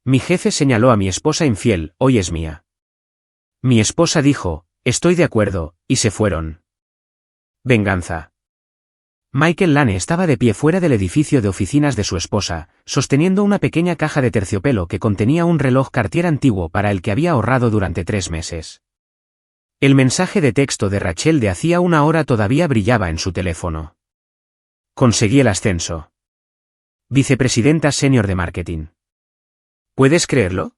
Mi jefe señaló a mi esposa infiel, hoy es mía. Mi esposa dijo, estoy de acuerdo, y se fueron. Venganza. Michael Lane estaba de pie fuera del edificio de oficinas de su esposa, sosteniendo una pequeña caja de terciopelo que contenía un reloj Cartier antiguo para el que había ahorrado durante 3 meses. El mensaje de texto de Rachel de hacía una hora todavía brillaba en su teléfono. Conseguí el ascenso. Vicepresidenta senior de marketing. ¿Puedes creerlo?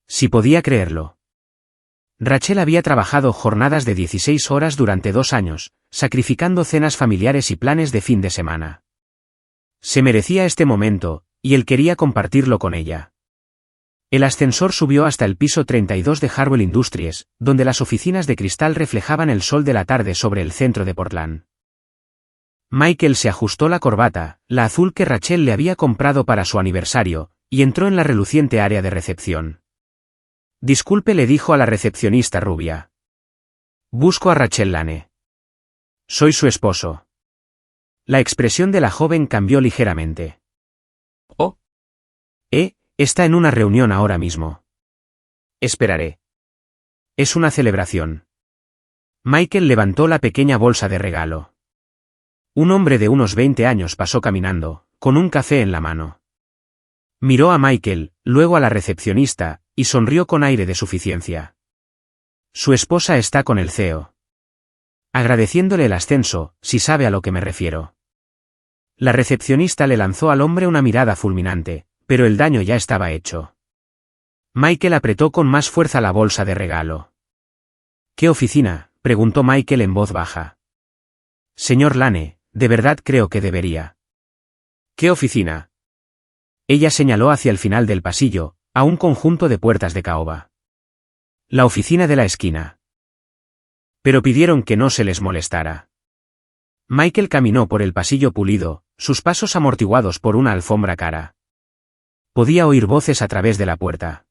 Sí podía creerlo. Rachel había trabajado jornadas de 16 horas durante 2 años, sacrificando cenas familiares y planes de fin de semana. Se merecía este momento, y él quería compartirlo con ella. El ascensor subió hasta el piso 32 de Harwell Industries, donde las oficinas de cristal reflejaban el sol de la tarde sobre el centro de Portland. Michael se ajustó la corbata, la azul que Rachel le había comprado para su aniversario, y entró en la reluciente área de recepción. Disculpe, le dijo a la recepcionista rubia. Busco a Rachel Lane. Soy su esposo. La expresión de la joven cambió ligeramente. Oh. Está en una reunión ahora mismo. Esperaré. Es una celebración. Michael levantó la pequeña bolsa de regalo. Un hombre de unos 20 años pasó caminando, con un café en la mano. Miró a Michael, luego a la recepcionista, y sonrió con aire de suficiencia. Su esposa está con el CEO. Agradeciéndole el ascenso, si sabe a lo que me refiero. La recepcionista le lanzó al hombre una mirada fulminante, pero el daño ya estaba hecho. Michael apretó con más fuerza la bolsa de regalo. ¿Qué oficina?, preguntó Michael en voz baja. Señor Lane, de verdad creo que debería. ¿Qué oficina? Ella señaló hacia el final del pasillo, a un conjunto de puertas de caoba. La oficina de la esquina. Pero pidieron que no se les molestara. Michael caminó por el pasillo pulido, sus pasos amortiguados por una alfombra cara. Podía oír voces a través de la puerta.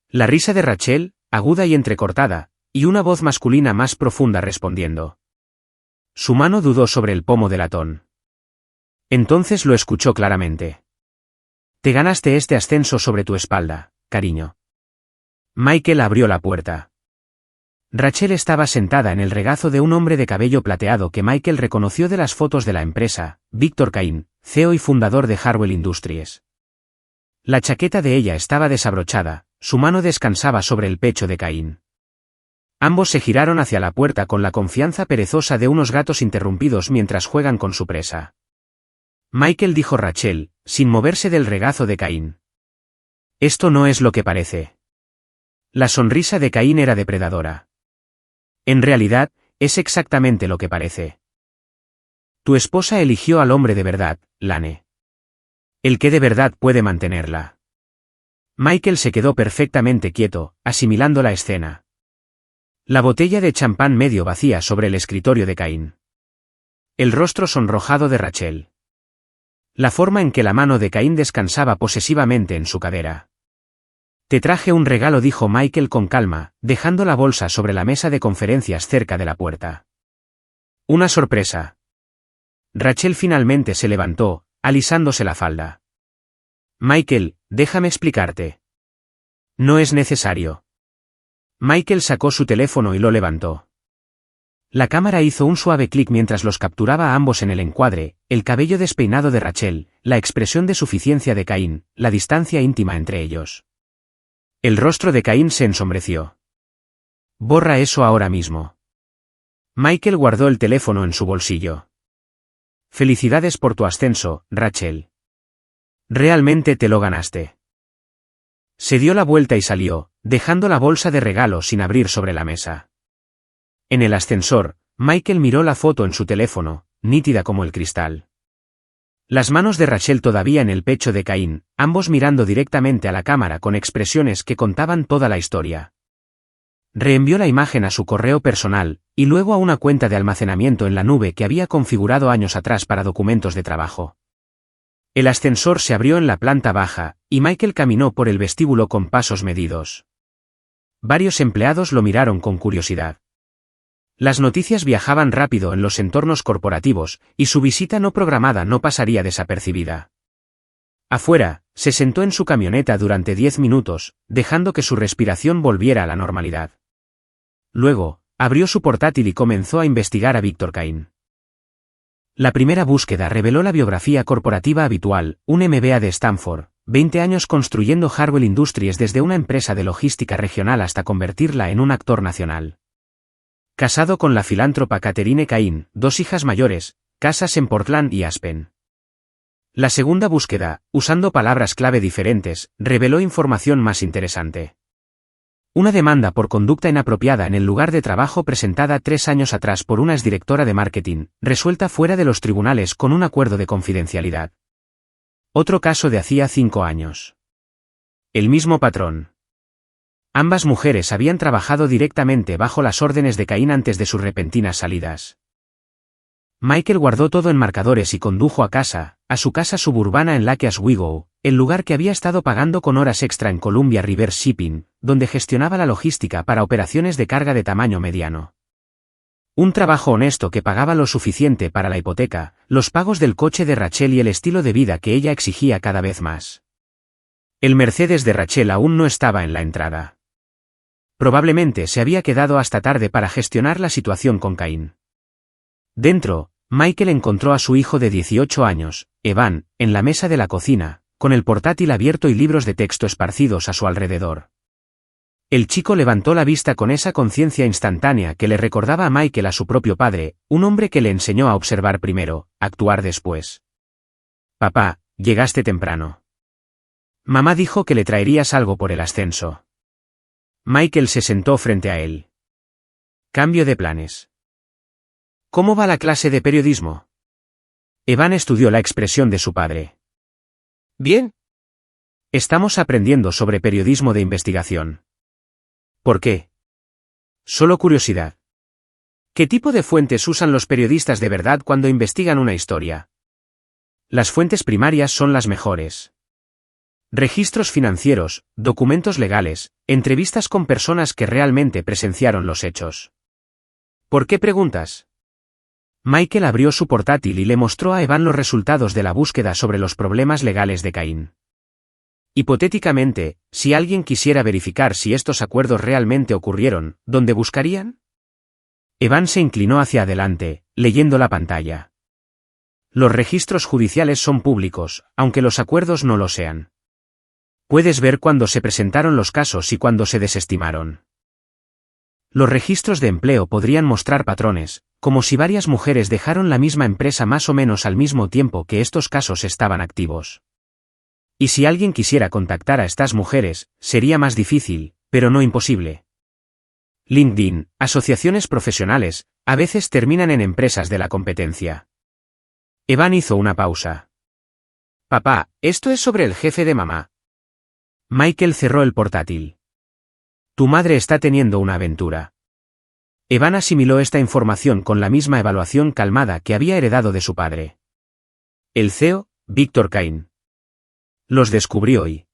La risa de Rachel, aguda y entrecortada, y una voz masculina más profunda respondiendo. Su mano dudó sobre el pomo de latón. Entonces lo escuchó claramente. Te ganaste este ascenso sobre tu espalda, cariño. Michael abrió la puerta. Rachel estaba sentada en el regazo de un hombre de cabello plateado que Michael reconoció de las fotos de la empresa, Victor Cain, CEO y fundador de Harwell Industries. La chaqueta de ella estaba desabrochada, su mano descansaba sobre el pecho de Cain. Ambos se giraron hacia la puerta con la confianza perezosa de unos gatos interrumpidos mientras juegan con su presa. Michael, dijo Rachel, sin moverse del regazo de Cain. Esto no es lo que parece. La sonrisa de Cain era depredadora. En realidad, es exactamente lo que parece. Tu esposa eligió al hombre de verdad, Lane. El que de verdad puede mantenerla. Michael se quedó perfectamente quieto, asimilando la escena. La botella de champán medio vacía sobre el escritorio de Cain. El rostro sonrojado de Rachel. La forma en que la mano de Cain descansaba posesivamente en su cadera. Te traje un regalo, dijo Michael con calma, dejando la bolsa sobre la mesa de conferencias cerca de la puerta. Una sorpresa. Rachel finalmente se levantó, alisándose la falda. Michael, déjame explicarte. No es necesario. Michael sacó su teléfono y lo levantó. La cámara hizo un suave clic mientras los capturaba a ambos en el encuadre, el cabello despeinado de Rachel, la expresión de suficiencia de Cain, la distancia íntima entre ellos. El rostro de Cain se ensombreció. Borra eso ahora mismo. Michael guardó el teléfono en su bolsillo. Felicidades por tu ascenso, Rachel. Realmente te lo ganaste. Se dio la vuelta y salió, dejando la bolsa de regalo sin abrir sobre la mesa. En el ascensor, Michael miró la foto en su teléfono, nítida como el cristal. Las manos de Rachel todavía en el pecho de Cain, ambos mirando directamente a la cámara con expresiones que contaban toda la historia. Reenvió la imagen a su correo personal, y luego a una cuenta de almacenamiento en la nube que había configurado años atrás para documentos de trabajo. El ascensor se abrió en la planta baja, y Michael caminó por el vestíbulo con pasos medidos. Varios empleados lo miraron con curiosidad. Las noticias viajaban rápido en los entornos corporativos, y su visita no programada no pasaría desapercibida. Afuera, se sentó en su camioneta durante 10 minutos, dejando que su respiración volviera a la normalidad. Luego, abrió su portátil y comenzó a investigar a Víctor Cain. La primera búsqueda reveló la biografía corporativa habitual, un MBA de Stanford, 20 años construyendo Harwell Industries desde una empresa de logística regional hasta convertirla en un actor nacional. Casado con la filántropa Catherine Cain, 2 hijas mayores, casas en Portland y Aspen. La segunda búsqueda, usando palabras clave diferentes, reveló información más interesante. Una demanda por conducta inapropiada en el lugar de trabajo presentada 3 años atrás por una exdirectora de marketing, resuelta fuera de los tribunales con un acuerdo de confidencialidad. Otro caso de hacía 5 años. El mismo patrón. Ambas mujeres habían trabajado directamente bajo las órdenes de Cain antes de sus repentinas salidas. Michael guardó todo en marcadores y condujo a su casa suburbana en Lake Oswego, el lugar que había estado pagando con horas extra en Columbia River Shipping, donde gestionaba la logística para operaciones de carga de tamaño mediano. Un trabajo honesto que pagaba lo suficiente para la hipoteca, los pagos del coche de Rachel y el estilo de vida que ella exigía cada vez más. El Mercedes de Rachel aún no estaba en la entrada. Probablemente se había quedado hasta tarde para gestionar la situación con Cain. Dentro, Michael encontró a su hijo de 18 años, Evan, en la mesa de la cocina, con el portátil abierto y libros de texto esparcidos a su alrededor. El chico levantó la vista con esa conciencia instantánea que le recordaba a Michael a su propio padre, un hombre que le enseñó a observar primero, actuar después. «Papá, llegaste temprano. Mamá dijo que le traerías algo por el ascenso». Michael se sentó frente a él. Cambio de planes. ¿Cómo va la clase de periodismo? Evan estudió la expresión de su padre. Bien. Estamos aprendiendo sobre periodismo de investigación. ¿Por qué? Solo curiosidad. ¿Qué tipo de fuentes usan los periodistas de verdad cuando investigan una historia? Las fuentes primarias son las mejores. Registros financieros, documentos legales, entrevistas con personas que realmente presenciaron los hechos. ¿Por qué preguntas? Michael abrió su portátil y le mostró a Evan los resultados de la búsqueda sobre los problemas legales de Cain. Hipotéticamente, si alguien quisiera verificar si estos acuerdos realmente ocurrieron, ¿dónde buscarían? Evan se inclinó hacia adelante, leyendo la pantalla. Los registros judiciales son públicos, aunque los acuerdos no lo sean. Puedes ver cuándo se presentaron los casos y cuándo se desestimaron. Los registros de empleo podrían mostrar patrones, como si varias mujeres dejaron la misma empresa más o menos al mismo tiempo que estos casos estaban activos. Y si alguien quisiera contactar a estas mujeres, sería más difícil, pero no imposible. LinkedIn, asociaciones profesionales, a veces terminan en empresas de la competencia. Evan hizo una pausa. Papá, esto es sobre el jefe de mamá. Michael cerró el portátil. Tu madre está teniendo una aventura. Evan asimiló esta información con la misma evaluación calmada que había heredado de su padre. El CEO, Víctor Cain. Los descubrí hoy.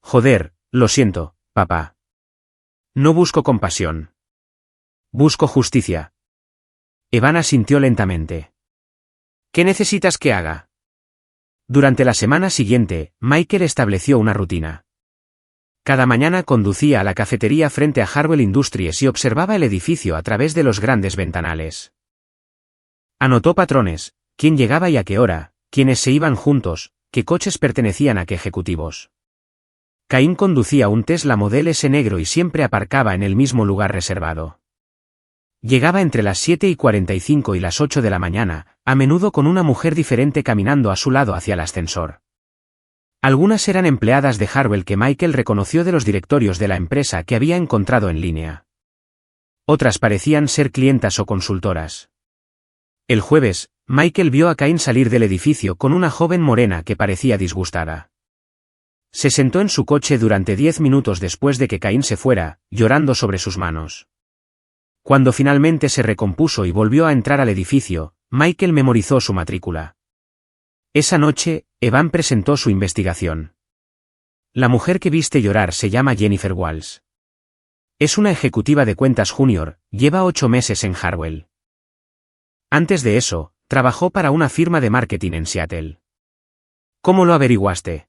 Joder, lo siento, papá. No busco compasión. Busco justicia. Evan asintió lentamente. ¿Qué necesitas que haga? Durante la semana siguiente, Michael estableció una rutina. Cada mañana conducía a la cafetería frente a Harwell Industries y observaba el edificio a través de los grandes ventanales. Anotó patrones, quién llegaba y a qué hora, quiénes se iban juntos, qué coches pertenecían a qué ejecutivos. Cain conducía un Tesla Model S negro y siempre aparcaba en el mismo lugar reservado. Llegaba entre las 7:45 y las 8 de la mañana, a menudo con una mujer diferente caminando a su lado hacia el ascensor. Algunas eran empleadas de Harwell que Michael reconoció de los directorios de la empresa que había encontrado en línea. Otras parecían ser clientas o consultoras. El jueves, Michael vio a Cain salir del edificio con una joven morena que parecía disgustada. Se sentó en su coche durante 10 minutos después de que Cain se fuera, llorando sobre sus manos. Cuando finalmente se recompuso y volvió a entrar al edificio, Michael memorizó su matrícula. Esa noche, Evan presentó su investigación. La mujer que viste llorar se llama Jennifer Walls. Es una ejecutiva de cuentas junior, lleva 8 meses en Harwell. Antes de eso, trabajó para una firma de marketing en Seattle. ¿Cómo lo averiguaste?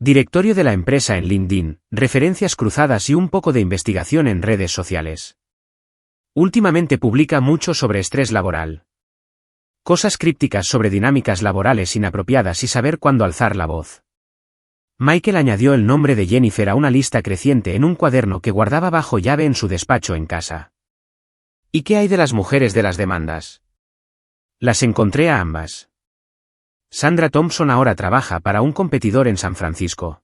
Directorio de la empresa en LinkedIn, referencias cruzadas y un poco de investigación en redes sociales. Últimamente publica mucho sobre estrés laboral. Cosas crípticas sobre dinámicas laborales inapropiadas y saber cuándo alzar la voz. Michael añadió el nombre de Jennifer a una lista creciente en un cuaderno que guardaba bajo llave en su despacho en casa. ¿Y qué hay de las mujeres de las demandas? Las encontré a ambas. Sandra Thompson ahora trabaja para un competidor en San Francisco.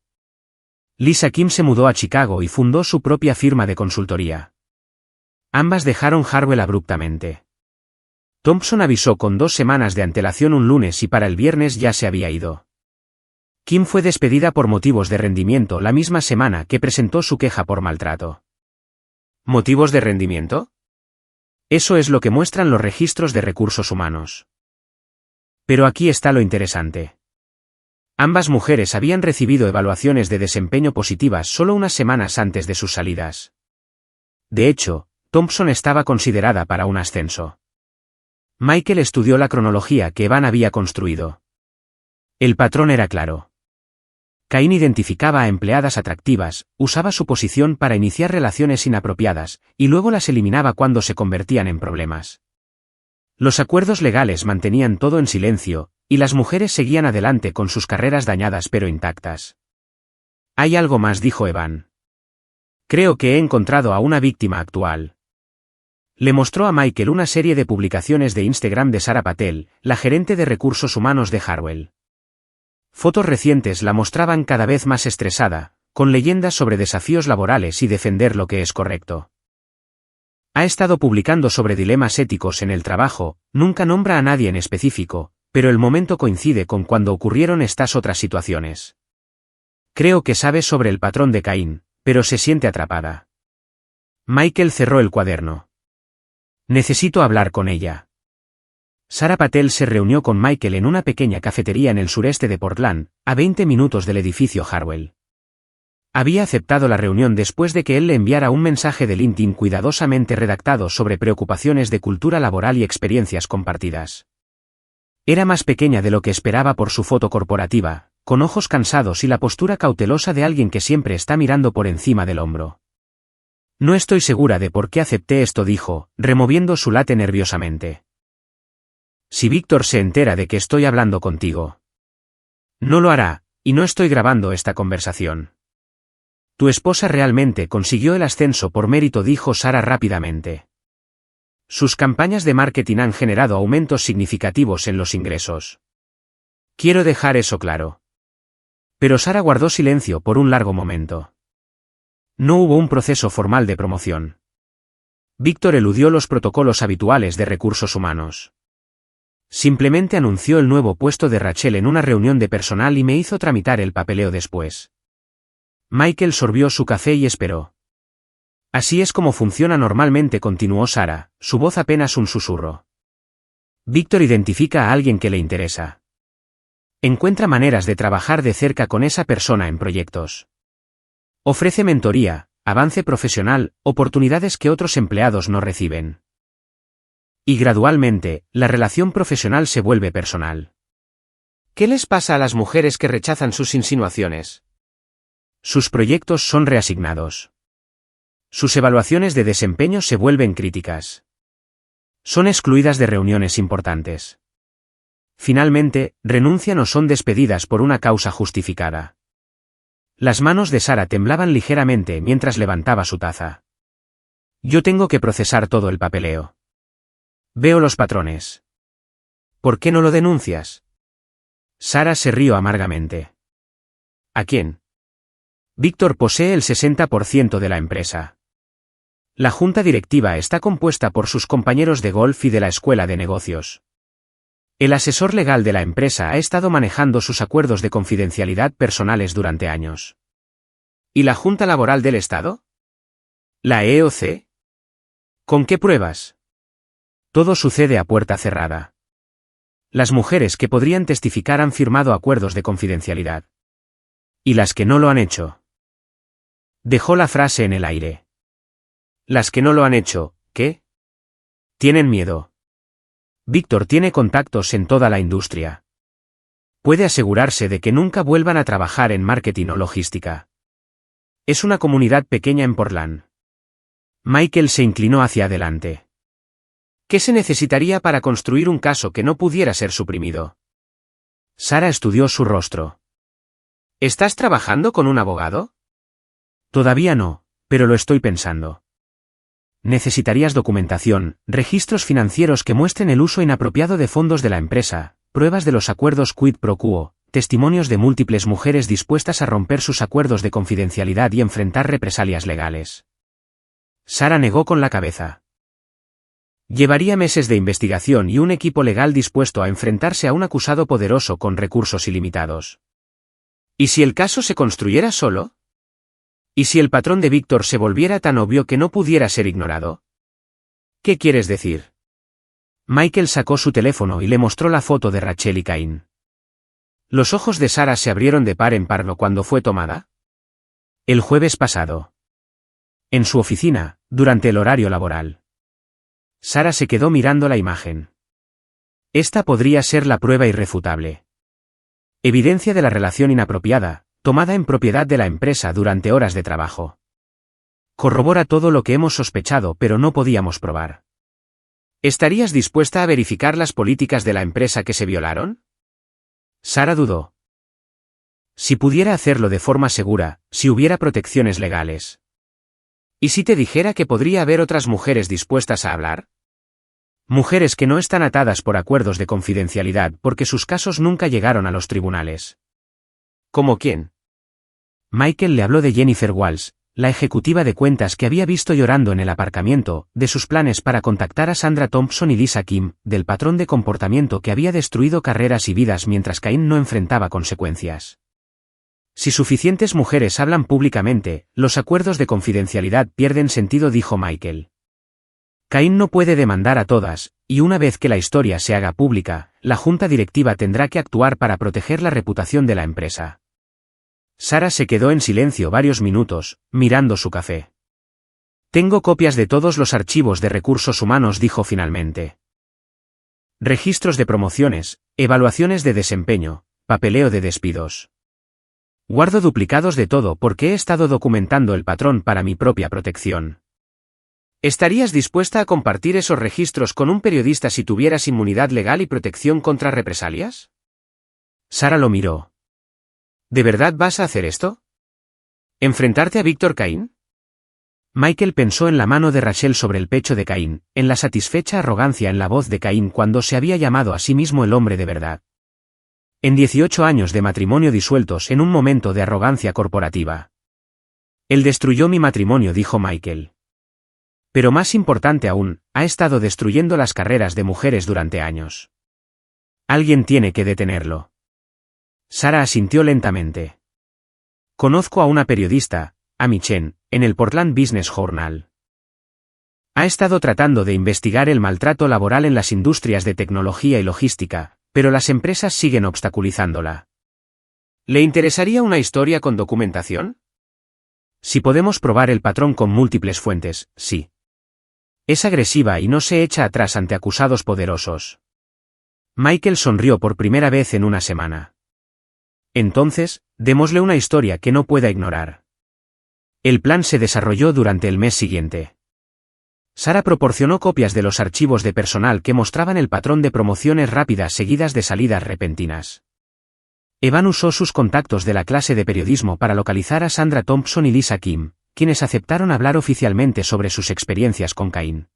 Lisa Kim se mudó a Chicago y fundó su propia firma de consultoría. Ambas dejaron Harwell abruptamente. Thompson avisó con 2 semanas de antelación un lunes y para el viernes ya se había ido. Kim fue despedida por motivos de rendimiento la misma semana que presentó su queja por maltrato. ¿Motivos de rendimiento? Eso es lo que muestran los registros de recursos humanos. Pero aquí está lo interesante. Ambas mujeres habían recibido evaluaciones de desempeño positivas solo unas semanas antes de sus salidas. De hecho, Thompson estaba considerada para un ascenso. Michael estudió la cronología que Evan había construido. El patrón era claro. Cain identificaba a empleadas atractivas, usaba su posición para iniciar relaciones inapropiadas, y luego las eliminaba cuando se convertían en problemas. Los acuerdos legales mantenían todo en silencio, y las mujeres seguían adelante con sus carreras dañadas pero intactas. Hay algo más, dijo Evan. Creo que he encontrado a una víctima actual. Le mostró a Michael una serie de publicaciones de Instagram de Sara Patel, la gerente de recursos humanos de Harwell. Fotos recientes la mostraban cada vez más estresada, con leyendas sobre desafíos laborales y defender lo que es correcto. Ha estado publicando sobre dilemas éticos en el trabajo, nunca nombra a nadie en específico, pero el momento coincide con cuando ocurrieron estas otras situaciones. Creo que sabe sobre el patrón de Caín, pero se siente atrapada. Michael cerró el cuaderno. Necesito hablar con ella. Sara Patel se reunió con Michael en una pequeña cafetería en el sureste de Portland, a 20 minutos del edificio Harwell. Había aceptado la reunión después de que él le enviara un mensaje de LinkedIn cuidadosamente redactado sobre preocupaciones de cultura laboral y experiencias compartidas. Era más pequeña de lo que esperaba por su foto corporativa, con ojos cansados y la postura cautelosa de alguien que siempre está mirando por encima del hombro. No estoy segura de por qué acepté esto, dijo, removiendo su late nerviosamente. Si Víctor se entera de que estoy hablando contigo. No lo hará, y no estoy grabando esta conversación. Tu esposa realmente consiguió el ascenso por mérito, dijo Sara rápidamente. Sus campañas de marketing han generado aumentos significativos en los ingresos. Quiero dejar eso claro. Pero Sara guardó silencio por un largo momento. No hubo un proceso formal de promoción. Víctor eludió los protocolos habituales de recursos humanos. Simplemente anunció el nuevo puesto de Rachel en una reunión de personal y me hizo tramitar el papeleo después. Michael sorbió su café y esperó. Así es como funciona normalmente, continuó Sara, su voz apenas un susurro. Víctor identifica a alguien que le interesa. Encuentra maneras de trabajar de cerca con esa persona en proyectos. Ofrece mentoría, avance profesional, oportunidades que otros empleados no reciben. Y gradualmente, la relación profesional se vuelve personal. ¿Qué les pasa a las mujeres que rechazan sus insinuaciones? Sus proyectos son reasignados. Sus evaluaciones de desempeño se vuelven críticas. Son excluidas de reuniones importantes. Finalmente, renuncian o son despedidas por una causa justificada. Las manos de Sara temblaban ligeramente mientras levantaba su taza. Yo tengo que procesar todo el papeleo. Veo los patrones. ¿Por qué no lo denuncias? Sara se rió amargamente. ¿A quién? Víctor posee el 60% de la empresa. La junta directiva está compuesta por sus compañeros de golf y de la escuela de negocios. El asesor legal de la empresa ha estado manejando sus acuerdos de confidencialidad personales durante años. ¿Y la Junta Laboral del Estado? ¿La EOC? ¿Con qué pruebas? Todo sucede a puerta cerrada. Las mujeres que podrían testificar han firmado acuerdos de confidencialidad. ¿Y las que no lo han hecho? Dejó la frase en el aire. Las que no lo han hecho, ¿qué? Tienen miedo. Víctor tiene contactos en toda la industria. puede asegurarse de que nunca vuelvan a trabajar en marketing o logística. Es una comunidad pequeña en Portland. Michael se inclinó hacia adelante. ¿Qué se necesitaría para construir un caso que no pudiera ser suprimido? Sara estudió su rostro. ¿Estás trabajando con un abogado? Todavía no, pero lo estoy pensando. Necesitarías documentación, registros financieros que muestren el uso inapropiado de fondos de la empresa, pruebas de los acuerdos quid pro quo, testimonios de múltiples mujeres dispuestas a romper sus acuerdos de confidencialidad y enfrentar represalias legales. Sara negó con la cabeza. Llevaría meses de investigación y un equipo legal dispuesto a enfrentarse a un acusado poderoso con recursos ilimitados. ¿Y si el caso se construyera solo? ¿Y si el patrón de Víctor se volviera tan obvio que no pudiera ser ignorado? ¿Qué quieres decir? Michael sacó su teléfono y le mostró la foto de Rachel y Cain. Los ojos de Sara se abrieron de par en par cuando fue tomada. El jueves pasado. En su oficina, durante el horario laboral. Sara se quedó mirando la imagen. Esta podría ser la prueba irrefutable. Evidencia de la relación inapropiada, tomada en propiedad de la empresa durante horas de trabajo. Corrobora todo lo que hemos sospechado pero no podíamos probar. ¿Estarías dispuesta a verificar las políticas de la empresa que se violaron? Sara dudó. Si pudiera hacerlo de forma segura, si hubiera protecciones legales. ¿Y si te dijera que podría haber otras mujeres dispuestas a hablar? Mujeres que no están atadas por acuerdos de confidencialidad porque sus casos nunca llegaron a los tribunales. ¿Cómo quién? Michael le habló de Jennifer Walsh, la ejecutiva de cuentas que había visto llorando en el aparcamiento, de sus planes para contactar a Sandra Thompson y Lisa Kim, del patrón de comportamiento que había destruido carreras y vidas mientras Cain no enfrentaba consecuencias. Si suficientes mujeres hablan públicamente, los acuerdos de confidencialidad pierden sentido, dijo Michael. Cain no puede demandar a todas, y una vez que la historia se haga pública, la junta directiva tendrá que actuar para proteger la reputación de la empresa. Sara se quedó en silencio varios minutos, mirando su café. Tengo copias de todos los archivos de recursos humanos, dijo finalmente. Registros de promociones, evaluaciones de desempeño, papeleo de despidos. Guardo duplicados de todo porque he estado documentando el patrón para mi propia protección. ¿Estarías dispuesta a compartir esos registros con un periodista si tuvieras inmunidad legal y protección contra represalias? Sara lo miró. ¿De verdad vas a hacer esto? ¿Enfrentarte a Víctor Cain? Michael pensó en la mano de Rachel sobre el pecho de Cain, en la satisfecha arrogancia en la voz de Cain cuando se había llamado a sí mismo el hombre de verdad. En 18 años de matrimonio disueltos en un momento de arrogancia corporativa. Él destruyó mi matrimonio, dijo Michael. Pero más importante aún, ha estado destruyendo las carreras de mujeres durante años. Alguien tiene que detenerlo. Sara asintió lentamente. Conozco a una periodista, Amy Chen, en el Portland Business Journal. Ha estado tratando de investigar el maltrato laboral en las industrias de tecnología y logística, pero las empresas siguen obstaculizándola. ¿Le interesaría una historia con documentación? Si podemos probar el patrón con múltiples fuentes, sí. Es agresiva y no se echa atrás ante acusados poderosos. Michael sonrió por primera vez en una semana. Entonces, démosle una historia que no pueda ignorar. El plan se desarrolló durante el mes siguiente. Sara proporcionó copias de los archivos de personal que mostraban el patrón de promociones rápidas seguidas de salidas repentinas. Evan usó sus contactos de la clase de periodismo para localizar a Sandra Thompson y Lisa Kim, quienes aceptaron hablar oficialmente sobre sus experiencias con Cain.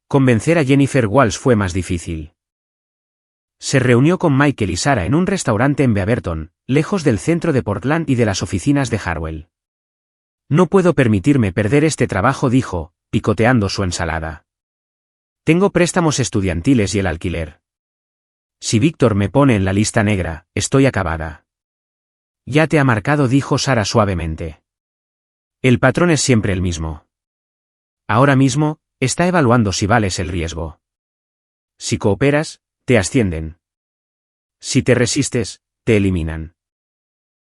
Convencer a Jennifer Walsh fue más difícil. Se reunió con Michael y Sara en un restaurante en Beaverton, lejos del centro de Portland y de las oficinas de Harwell. No puedo permitirme perder este trabajo, dijo, picoteando su ensalada. Tengo préstamos estudiantiles y el alquiler. Si Víctor me pone en la lista negra, estoy acabada. Ya te ha marcado, dijo Sara suavemente. El patrón es siempre el mismo. Ahora mismo, está evaluando si vales el riesgo. Si cooperas, te ascienden. Si te resistes, te eliminan.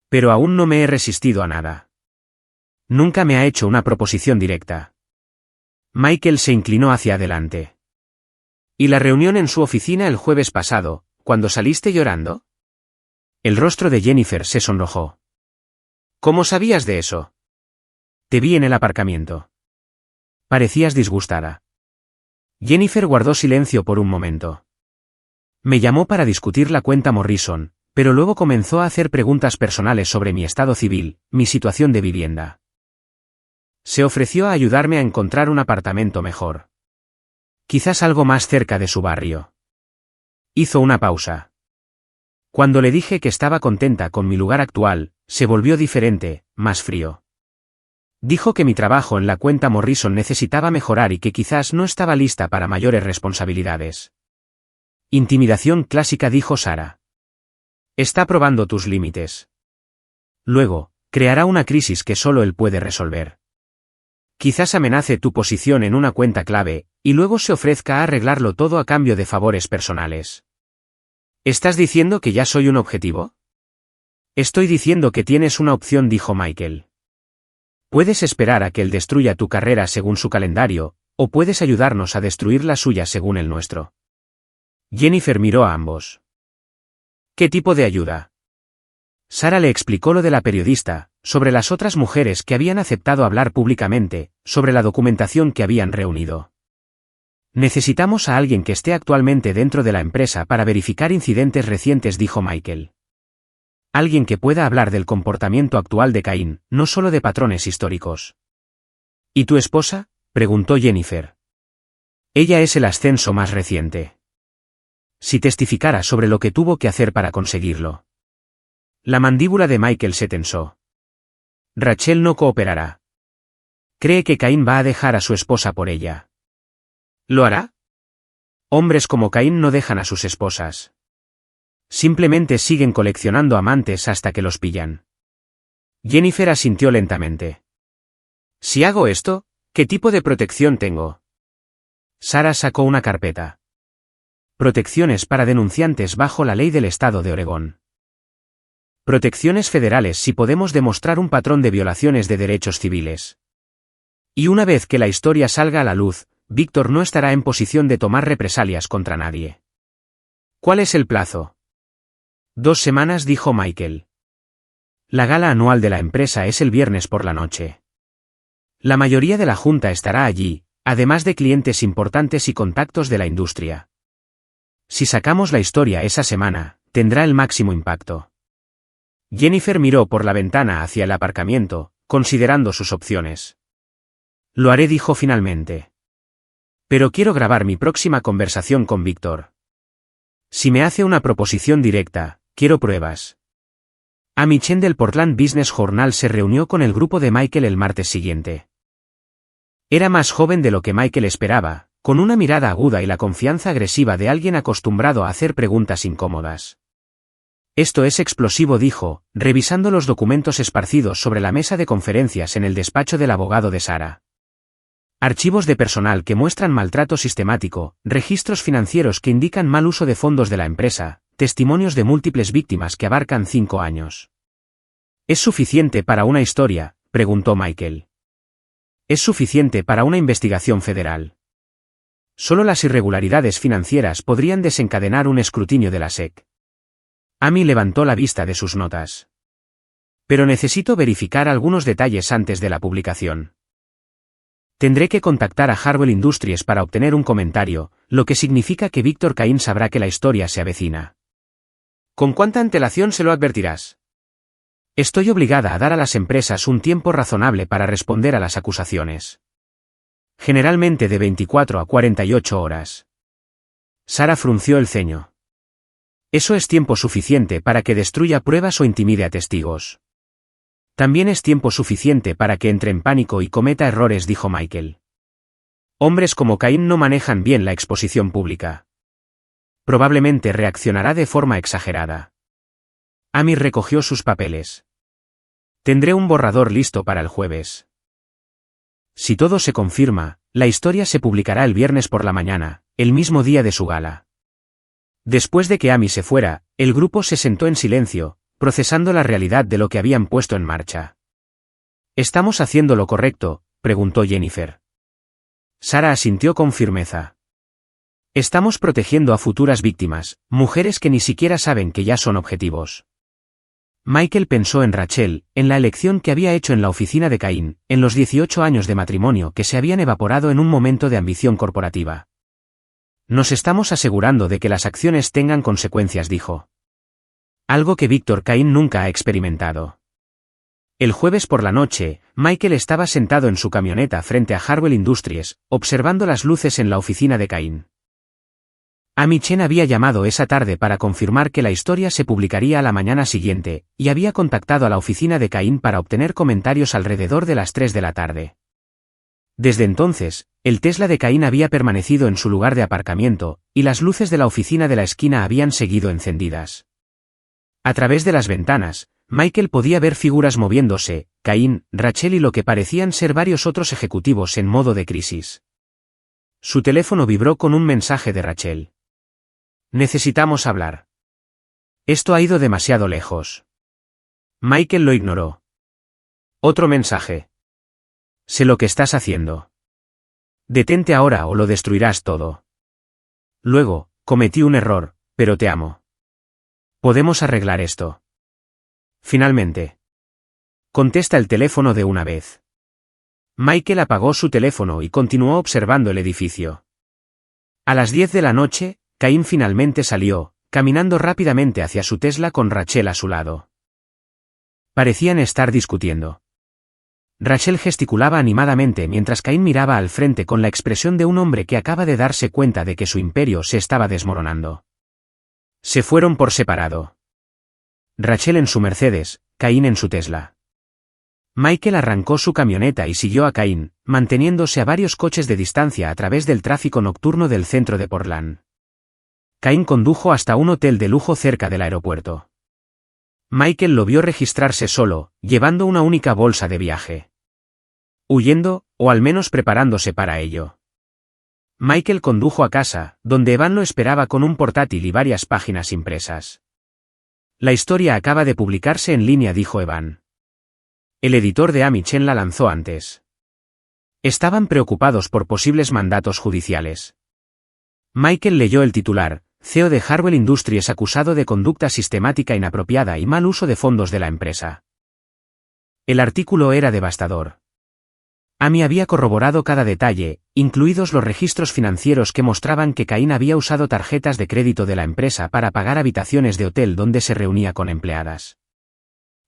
Pero aún no me he resistido a nada. Nunca me ha hecho una proposición directa. Michael se inclinó hacia adelante. ¿Y la reunión en su oficina el jueves pasado, cuando saliste llorando? El rostro de Jennifer se sonrojó. ¿Cómo sabías de eso? Te vi en el aparcamiento. Parecías disgustada. Jennifer guardó silencio por un momento. Me llamó para discutir la cuenta Morrison, pero luego comenzó a hacer preguntas personales sobre mi estado civil, mi situación de vivienda. Se ofreció a ayudarme a encontrar un apartamento mejor. Quizás algo más cerca de su barrio. Hizo una pausa. Cuando le dije que estaba contenta con mi lugar actual, se volvió diferente, más frío. Dijo que mi trabajo en la cuenta Morrison necesitaba mejorar y que quizás no estaba lista para mayores responsabilidades. Intimidación clásica, dijo Sarah. Está probando tus límites. Luego, creará una crisis que solo él puede resolver. Quizás amenace tu posición en una cuenta clave, y luego se ofrezca a arreglarlo todo a cambio de favores personales. ¿Estás diciendo que ya soy un objetivo? Estoy diciendo que tienes una opción, dijo Michael. Puedes esperar a que él destruya tu carrera según su calendario, o puedes ayudarnos a destruir la suya según el nuestro. Jennifer miró a ambos. ¿Qué tipo de ayuda? Sarah le explicó lo de la periodista, sobre las otras mujeres que habían aceptado hablar públicamente, sobre la documentación que habían reunido. Necesitamos a alguien que esté actualmente dentro de la empresa para verificar incidentes recientes, dijo Michael. Alguien que pueda hablar del comportamiento actual de Cain, no solo de patrones históricos. ¿Y tu esposa?, preguntó Jennifer. Ella es el ascenso más reciente. Si testificara sobre lo que tuvo que hacer para conseguirlo. La mandíbula de Michael se tensó. Rachel no cooperará. Cree que Cain va a dejar a su esposa por ella. ¿Lo hará? Hombres como Cain no dejan a sus esposas. Simplemente siguen coleccionando amantes hasta que los pillan. Jennifer asintió lentamente. Si hago esto, ¿qué tipo de protección tengo? Sarah sacó una carpeta. Protecciones para denunciantes bajo la ley del estado de Oregón. Protecciones federales si podemos demostrar un patrón de violaciones de derechos civiles. Y una vez que la historia salga a la luz, Víctor no estará en posición de tomar represalias contra nadie. ¿Cuál es el plazo? 2 semanas, dijo Michael. La gala anual de la empresa es el viernes por la noche. La mayoría de la junta estará allí, además de clientes importantes y contactos de la industria. Si sacamos la historia esa semana, tendrá el máximo impacto. Jennifer miró por la ventana hacia el aparcamiento, considerando sus opciones. Lo haré, dijo finalmente. Pero quiero grabar mi próxima conversación con Víctor. Si me hace una proposición directa, quiero pruebas. Amy Chen del Portland Business Journal se reunió con el grupo de Michael el martes siguiente. Era más joven de lo que Michael esperaba, con una mirada aguda y la confianza agresiva de alguien acostumbrado a hacer preguntas incómodas. Esto es explosivo, dijo, revisando los documentos esparcidos sobre la mesa de conferencias en el despacho del abogado de Sarah. Archivos de personal que muestran maltrato sistemático, registros financieros que indican mal uso de fondos de la empresa, testimonios de múltiples víctimas que abarcan 5 años. ¿Es suficiente para una historia?, preguntó Michael. ¿Es suficiente para una investigación federal? Solo las irregularidades financieras podrían desencadenar un escrutinio de la SEC. Amy levantó la vista de sus notas. Pero necesito verificar algunos detalles antes de la publicación. Tendré que contactar a Harwell Industries para obtener un comentario, lo que significa que Víctor Cain sabrá que la historia se avecina. ¿Con cuánta antelación se lo advertirás? Estoy obligada a dar a las empresas un tiempo razonable para responder a las acusaciones. Generalmente de 24 a 48 horas. Sarah frunció el ceño. Eso es tiempo suficiente para que destruya pruebas o intimide a testigos. También es tiempo suficiente para que entre en pánico y cometa errores, dijo Michael. Hombres como Cain no manejan bien la exposición pública. Probablemente reaccionará de forma exagerada. Amy recogió sus papeles. Tendré un borrador listo para el jueves. Si todo se confirma, la historia se publicará el viernes por la mañana, el mismo día de su gala. Después de que Amy se fuera, el grupo se sentó en silencio, procesando la realidad de lo que habían puesto en marcha. ¿Estamos haciendo lo correcto?, preguntó Jennifer. Sarah asintió con firmeza. Estamos protegiendo a futuras víctimas, mujeres que ni siquiera saben que ya son objetivos. Michael pensó en Rachel, en la elección que había hecho en la oficina de Cain, en los 18 años de matrimonio que se habían evaporado en un momento de ambición corporativa. Nos estamos asegurando de que las acciones tengan consecuencias, dijo. Algo que Víctor Cain nunca ha experimentado. El jueves por la noche, Michael estaba sentado en su camioneta frente a Harwell Industries, observando las luces en la oficina de Cain. Amy Chen había llamado esa tarde para confirmar que la historia se publicaría a la mañana siguiente, y había contactado a la oficina de Cain para obtener comentarios alrededor de las 3 de la tarde. Desde entonces, el Tesla de Cain había permanecido en su lugar de aparcamiento, y las luces de la oficina de la esquina habían seguido encendidas. A través de las ventanas, Michael podía ver figuras moviéndose, Cain, Rachel y lo que parecían ser varios otros ejecutivos en modo de crisis. Su teléfono vibró con un mensaje de Rachel. Necesitamos hablar. Esto ha ido demasiado lejos. Michael lo ignoró. Otro mensaje. Sé lo que estás haciendo. Detente ahora o lo destruirás todo. Luego, cometí un error, pero te amo. Podemos arreglar esto. Finalmente. Contesta el teléfono de una vez. Michael apagó su teléfono y continuó observando el edificio. A las 10 de la noche, Cain finalmente salió, caminando rápidamente hacia su Tesla con Rachel a su lado. Parecían estar discutiendo. Rachel gesticulaba animadamente mientras Cain miraba al frente con la expresión de un hombre que acaba de darse cuenta de que su imperio se estaba desmoronando. Se fueron por separado. Rachel en su Mercedes, Cain en su Tesla. Michael arrancó su camioneta y siguió a Cain, manteniéndose a varios coches de distancia a través del tráfico nocturno del centro de Portland. Cain condujo hasta un hotel de lujo cerca del aeropuerto. Michael lo vio registrarse solo, llevando una única bolsa de viaje. Huyendo, o al menos preparándose para ello. Michael condujo a casa, donde Evan lo esperaba con un portátil y varias páginas impresas. La historia acaba de publicarse en línea, dijo Evan. El editor de Amy Chen la lanzó antes. Estaban preocupados por posibles mandatos judiciales. Michael leyó el titular: CEO de Harwell Industries acusado de conducta sistemática inapropiada y mal uso de fondos de la empresa. El artículo era devastador. Amy había corroborado cada detalle, incluidos los registros financieros que mostraban que Cain había usado tarjetas de crédito de la empresa para pagar habitaciones de hotel donde se reunía con empleadas.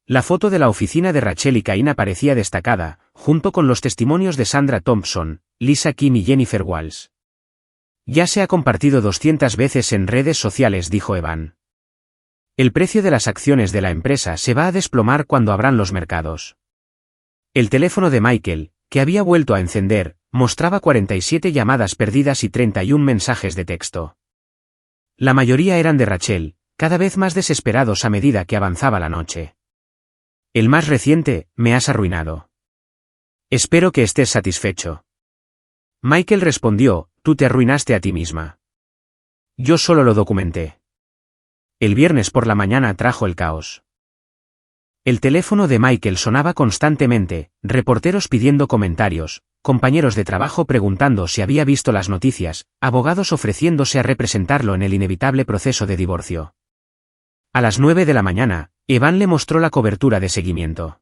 La foto de la oficina de Rachel y Cain aparecía destacada, junto con los testimonios de Sandra Thompson, Lisa Kim y Jennifer Walsh. Ya se ha compartido 200 veces en redes sociales, dijo Evan. El precio de las acciones de la empresa se va a desplomar cuando abran los mercados. El teléfono de Michael, que había vuelto a encender, mostraba 47 llamadas perdidas y 31 mensajes de texto. La mayoría eran de Rachel, cada vez más desesperados a medida que avanzaba la noche. El más reciente: me has arruinado. Espero que estés satisfecho. Michael respondió: tú te arruinaste a ti misma. Yo solo lo documenté. El viernes por la mañana trajo el caos. El teléfono de Michael sonaba constantemente, reporteros pidiendo comentarios, compañeros de trabajo preguntando si había visto las noticias, abogados ofreciéndose a representarlo en el inevitable proceso de divorcio. A las 9 de la mañana, Evan le mostró la cobertura de seguimiento.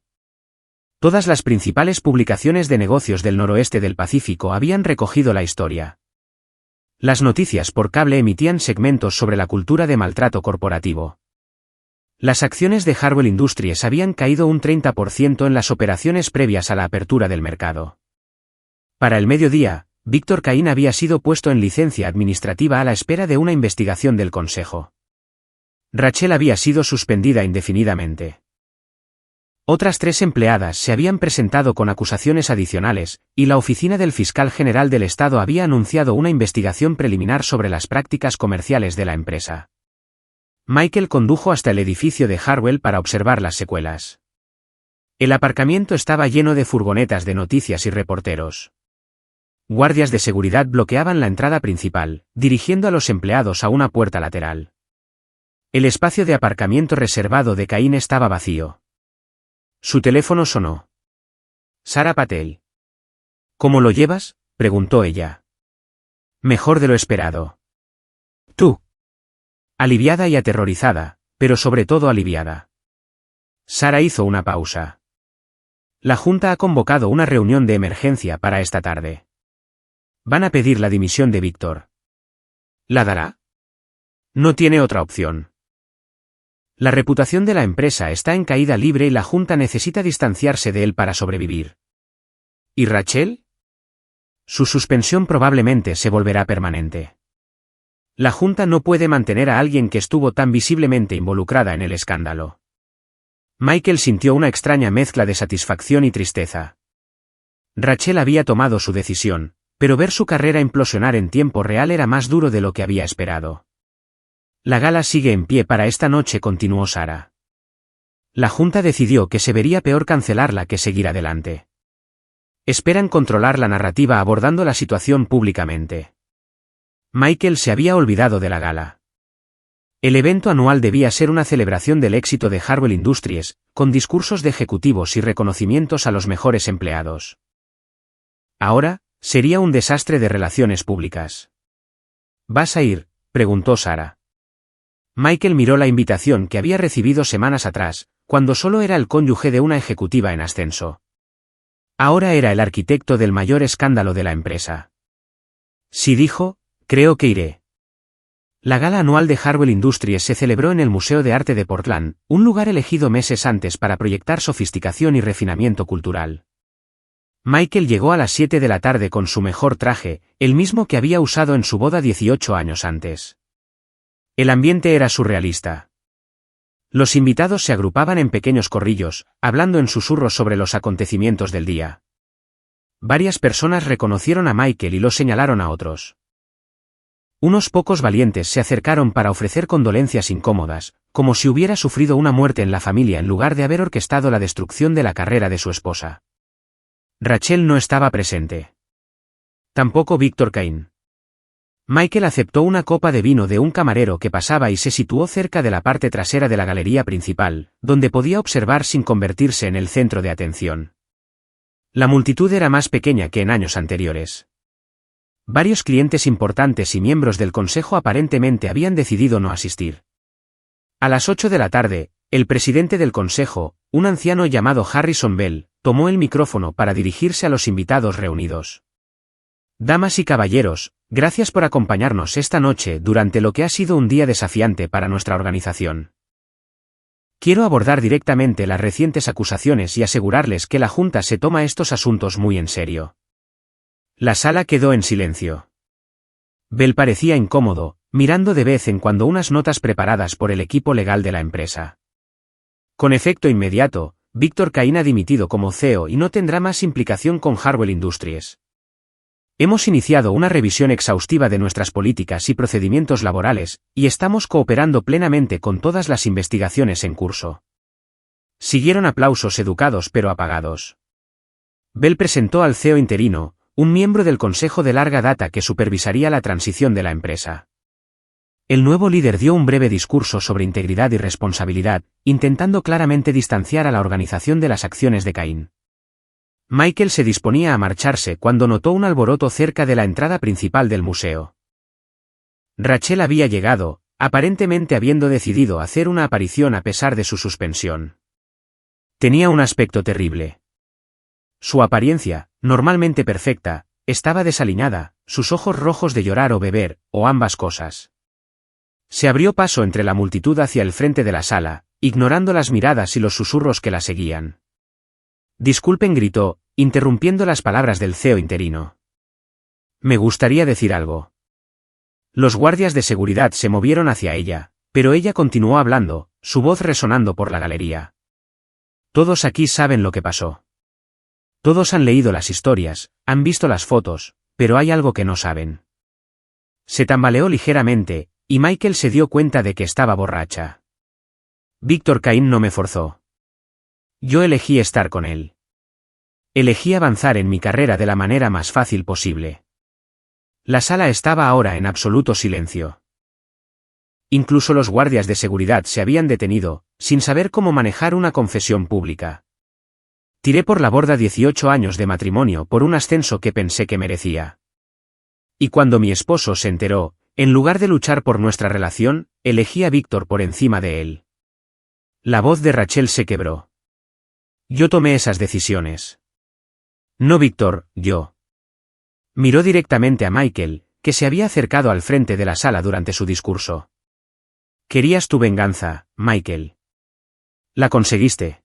Todas las principales publicaciones de negocios del noroeste del Pacífico habían recogido la historia. Las noticias por cable emitían segmentos sobre la cultura de maltrato corporativo. Las acciones de Harwell Industries habían caído un 30% en las operaciones previas a la apertura del mercado. Para el mediodía, Víctor Cain había sido puesto en licencia administrativa a la espera de una investigación del Consejo. Rachel había sido suspendida indefinidamente. Otras 3 empleadas se habían presentado con acusaciones adicionales, y la Oficina del Fiscal General del Estado había anunciado una investigación preliminar sobre las prácticas comerciales de la empresa. Michael condujo hasta el edificio de Harwell para observar las secuelas. El aparcamiento estaba lleno de furgonetas de noticias y reporteros. Guardias de seguridad bloqueaban la entrada principal, dirigiendo a los empleados a una puerta lateral. El espacio de aparcamiento reservado de Cain estaba vacío. Su teléfono sonó. Sara Patel. ¿Cómo lo llevas?, preguntó ella. Mejor de lo esperado. ¿Tú? Aliviada y aterrorizada, pero sobre todo aliviada. Sara hizo una pausa. La Junta ha convocado una reunión de emergencia para esta tarde. Van a pedir la dimisión de Víctor. ¿La dará? No tiene otra opción. La reputación de la empresa está en caída libre y la Junta necesita distanciarse de él para sobrevivir. ¿Y Rachel? Su suspensión probablemente se volverá permanente. La Junta no puede mantener a alguien que estuvo tan visiblemente involucrada en el escándalo. Michael sintió una extraña mezcla de satisfacción y tristeza. Rachel había tomado su decisión, pero ver su carrera implosionar en tiempo real era más duro de lo que había esperado. La gala sigue en pie para esta noche, continuó Sara. La Junta decidió que se vería peor cancelarla que seguir adelante. Esperan controlar la narrativa abordando la situación públicamente. Michael se había olvidado de la gala. El evento anual debía ser una celebración del éxito de Harwell Industries, con discursos de ejecutivos y reconocimientos a los mejores empleados. Ahora, sería un desastre de relaciones públicas. ¿Vas a ir?, preguntó Sara. Michael miró la invitación que había recibido semanas atrás, cuando solo era el cónyuge de una ejecutiva en ascenso. Ahora era el arquitecto del mayor escándalo de la empresa. Sí, dijo, creo que iré. La gala anual de Harwell Industries se celebró en el Museo de Arte de Portland, un lugar elegido meses antes para proyectar sofisticación y refinamiento cultural. Michael llegó a las 7 de la tarde con su mejor traje, el mismo que había usado en su boda 18 años antes. El ambiente era surrealista. Los invitados se agrupaban en pequeños corrillos, hablando en susurros sobre los acontecimientos del día. Varias personas reconocieron a Michael y lo señalaron a otros. Unos pocos valientes se acercaron para ofrecer condolencias incómodas, como si hubiera sufrido una muerte en la familia en lugar de haber orquestado la destrucción de la carrera de su esposa. Rachel no estaba presente. Tampoco Víctor Cain. Michael aceptó una copa de vino de un camarero que pasaba y se situó cerca de la parte trasera de la galería principal, donde podía observar sin convertirse en el centro de atención. La multitud era más pequeña que en años anteriores. Varios clientes importantes y miembros del consejo aparentemente habían decidido no asistir. A las 8 de la tarde, el presidente del consejo, un anciano llamado Harrison Bell, tomó el micrófono para dirigirse a los invitados reunidos. Damas y caballeros, gracias por acompañarnos esta noche durante lo que ha sido un día desafiante para nuestra organización. Quiero abordar directamente las recientes acusaciones y asegurarles que la Junta se toma estos asuntos muy en serio. La sala quedó en silencio. Bell parecía incómodo, mirando de vez en cuando unas notas preparadas por el equipo legal de la empresa. Con efecto inmediato, Víctor Cain ha dimitido como CEO y no tendrá más implicación con Harwell Industries. Hemos iniciado una revisión exhaustiva de nuestras políticas y procedimientos laborales, y estamos cooperando plenamente con todas las investigaciones en curso. Siguieron aplausos educados pero apagados. Bell presentó al CEO interino, un miembro del consejo de larga data que supervisaría la transición de la empresa. El nuevo líder dio un breve discurso sobre integridad y responsabilidad, intentando claramente distanciar a la organización de las acciones de Cain. Michael se disponía a marcharse cuando notó un alboroto cerca de la entrada principal del museo. Rachel había llegado, aparentemente habiendo decidido hacer una aparición a pesar de su suspensión. Tenía un aspecto terrible. Su apariencia, normalmente perfecta, estaba desaliñada, sus ojos rojos de llorar o beber, o ambas cosas. Se abrió paso entre la multitud hacia el frente de la sala, ignorando las miradas y los susurros que la seguían. Disculpen, gritó, interrumpiendo las palabras del CEO interino. Me gustaría decir algo. Los guardias de seguridad se movieron hacia ella, pero ella continuó hablando, su voz resonando por la galería. Todos aquí saben lo que pasó. Todos han leído las historias, han visto las fotos, pero hay algo que no saben. Se tambaleó ligeramente, y Michael se dio cuenta de que estaba borracha. Víctor Cain no me forzó. Yo elegí estar con él. Elegí avanzar en mi carrera de la manera más fácil posible. La sala estaba ahora en absoluto silencio. Incluso los guardias de seguridad se habían detenido, sin saber cómo manejar una confesión pública. Tiré por la borda 18 años de matrimonio por un ascenso que pensé que merecía. Y cuando mi esposo se enteró, en lugar de luchar por nuestra relación, elegí a Víctor por encima de él. La voz de Rachel se quebró. Yo tomé esas decisiones. No, Víctor, yo. Miró directamente a Michael, que se había acercado al frente de la sala durante su discurso. Querías tu venganza, Michael. La conseguiste.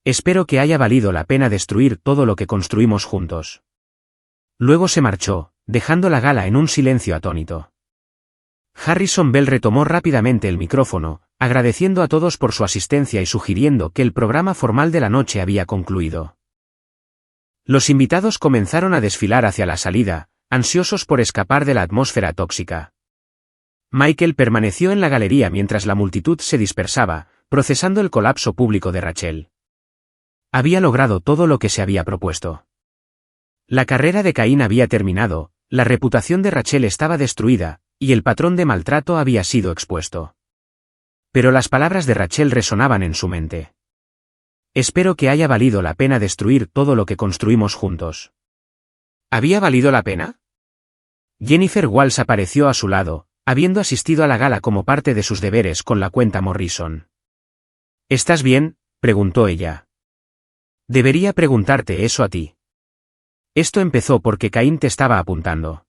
Espero que haya valido la pena destruir todo lo que construimos juntos. Luego se marchó, dejando la gala en un silencio atónito. Harrison Bell retomó rápidamente el micrófono, agradeciendo a todos por su asistencia y sugiriendo que el programa formal de la noche había concluido. Los invitados comenzaron a desfilar hacia la salida, ansiosos por escapar de la atmósfera tóxica. Michael permaneció en la galería mientras la multitud se dispersaba, procesando el colapso público de Rachel. Había logrado todo lo que se había propuesto. La carrera de Caín había terminado, la reputación de Rachel estaba destruida, y el patrón de maltrato había sido expuesto. Pero las palabras de Rachel resonaban en su mente. Espero que haya valido la pena destruir todo lo que construimos juntos. ¿Había valido la pena? Jennifer Walls apareció a su lado, habiendo asistido a la gala como parte de sus deberes con la cuenta Morrison. ¿Estás bien?, preguntó ella. Debería preguntarte eso a ti. Esto empezó porque Caín te estaba apuntando.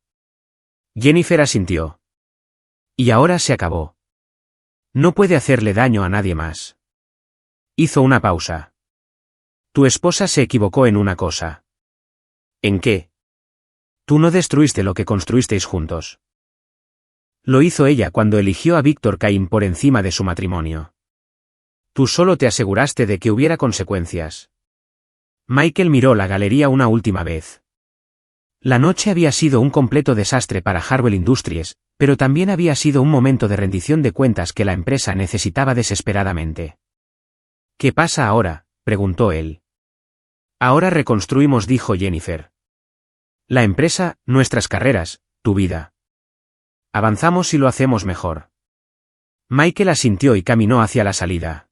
Jennifer asintió. Y ahora se acabó. No puede hacerle daño a nadie más. Hizo una pausa. Tu esposa se equivocó en una cosa. ¿En qué? Tú no destruiste lo que construisteis juntos. Lo hizo ella cuando eligió a Víctor Caín por encima de su matrimonio. Tú solo te aseguraste de que hubiera consecuencias. Michael miró la galería una última vez. La noche había sido un completo desastre para Harwell Industries, pero también había sido un momento de rendición de cuentas que la empresa necesitaba desesperadamente. ¿Qué pasa ahora?, preguntó él. Ahora reconstruimos, dijo Jennifer. La empresa, nuestras carreras, tu vida. Avanzamos y lo hacemos mejor. Michael asintió y caminó hacia la salida.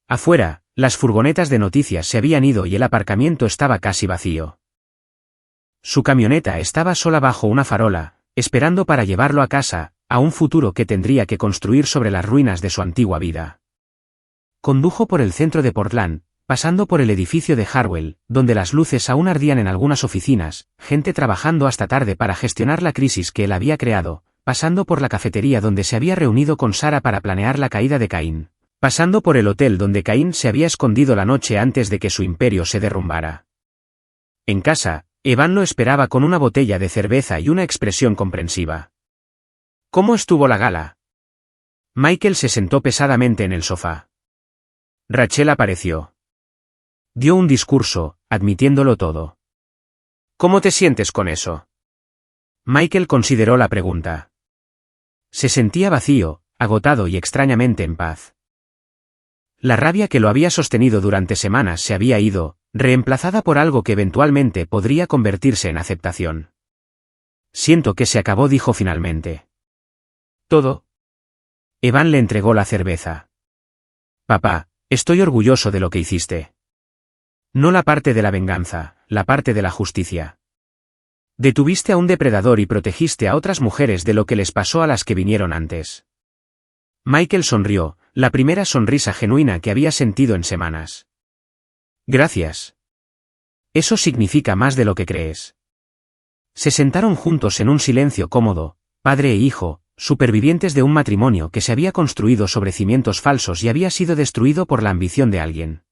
Afuera, las furgonetas de noticias se habían ido y el aparcamiento estaba casi vacío. Su camioneta estaba sola bajo una farola, esperando para llevarlo a casa, a un futuro que tendría que construir sobre las ruinas de su antigua vida. Condujo por el centro de Portland, pasando por el edificio de Harwell, donde las luces aún ardían en algunas oficinas, gente trabajando hasta tarde para gestionar la crisis que él había creado, pasando por la cafetería donde se había reunido con Sara para planear la caída de Caín, pasando por el hotel donde Caín se había escondido la noche antes de que su imperio se derrumbara. En casa, Evan lo esperaba con una botella de cerveza y una expresión comprensiva. ¿Cómo estuvo la gala? Michael se sentó pesadamente en el sofá. Rachel apareció. Dio un discurso, admitiéndolo todo. ¿Cómo te sientes con eso? Michael consideró la pregunta. Se sentía vacío, agotado y extrañamente en paz. La rabia que lo había sostenido durante semanas se había ido, reemplazada por algo que eventualmente podría convertirse en aceptación. Siento que se acabó, dijo finalmente. ¿Todo? Evan le entregó la cerveza. Papá, estoy orgulloso de lo que hiciste. No la parte de la venganza, la parte de la justicia. Detuviste a un depredador y protegiste a otras mujeres de lo que les pasó a las que vinieron antes. Michael sonrió, la primera sonrisa genuina que había sentido en semanas. Gracias. Eso significa más de lo que crees. Se sentaron juntos en un silencio cómodo, padre e hijo, supervivientes de un matrimonio que se había construido sobre cimientos falsos y había sido destruido por la ambición de alguien.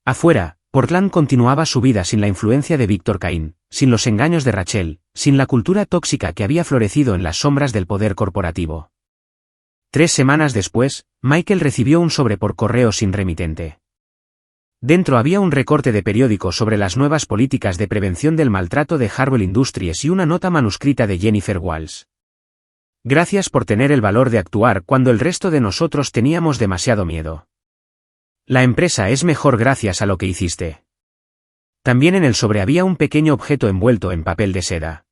Afuera, Portland continuaba su vida sin la influencia de Víctor Caín, sin los engaños de Rachel, sin la cultura tóxica que había florecido en las sombras del poder corporativo. 3 semanas después, Michael recibió un sobre por correo sin remitente. Dentro había un recorte de periódico sobre las nuevas políticas de prevención del maltrato de Harwell Industries y una nota manuscrita de Jennifer Walls. Gracias por tener el valor de actuar cuando el resto de nosotros teníamos demasiado miedo. La empresa es mejor gracias a lo que hiciste. También en el sobre había un pequeño objeto envuelto en papel de seda.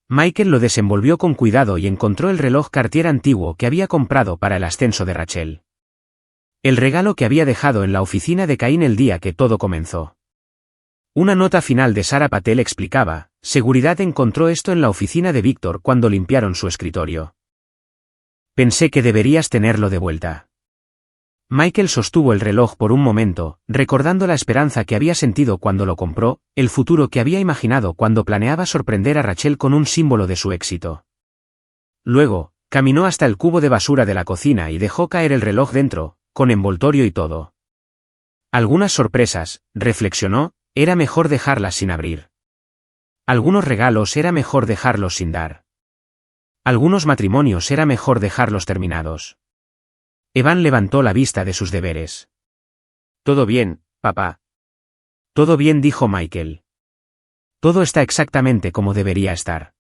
Michael lo desenvolvió con cuidado y encontró el reloj Cartier antiguo que había comprado para el ascenso de Rachel. El regalo que había dejado en la oficina de Caín el día que todo comenzó. Una nota final de Sara Patel explicaba: Seguridad encontró esto en la oficina de Víctor cuando limpiaron su escritorio. Pensé que deberías tenerlo de vuelta. Michael sostuvo el reloj por un momento, recordando la esperanza que había sentido cuando lo compró, el futuro que había imaginado cuando planeaba sorprender a Rachel con un símbolo de su éxito. Luego, caminó hasta el cubo de basura de la cocina y dejó caer el reloj dentro, con envoltorio y todo. Algunas sorpresas, reflexionó, era mejor dejarlas sin abrir. Algunos regalos era mejor dejarlos sin dar. Algunos matrimonios era mejor dejarlos terminados. Evan levantó la vista de sus deberes. «Todo bien, papá». «Todo bien», dijo Michael. «Todo está exactamente como debería estar».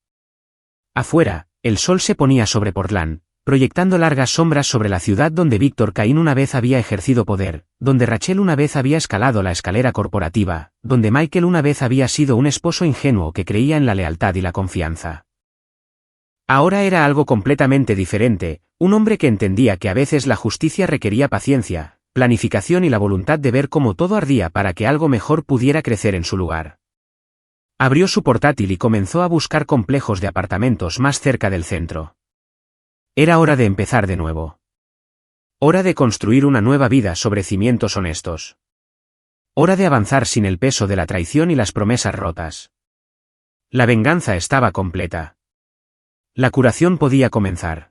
Afuera, el sol se ponía sobre Portland, proyectando largas sombras sobre la ciudad donde Víctor Cain una vez había ejercido poder, donde Rachel una vez había escalado la escalera corporativa, donde Michael una vez había sido un esposo ingenuo que creía en la lealtad y la confianza. Ahora era algo completamente diferente, un hombre que entendía que a veces la justicia requería paciencia, planificación y la voluntad de ver cómo todo ardía para que algo mejor pudiera crecer en su lugar. Abrió su portátil y comenzó a buscar complejos de apartamentos más cerca del centro. Era hora de empezar de nuevo. Hora de construir una nueva vida sobre cimientos honestos. Hora de avanzar sin el peso de la traición y las promesas rotas. La venganza estaba completa. La curación podía comenzar.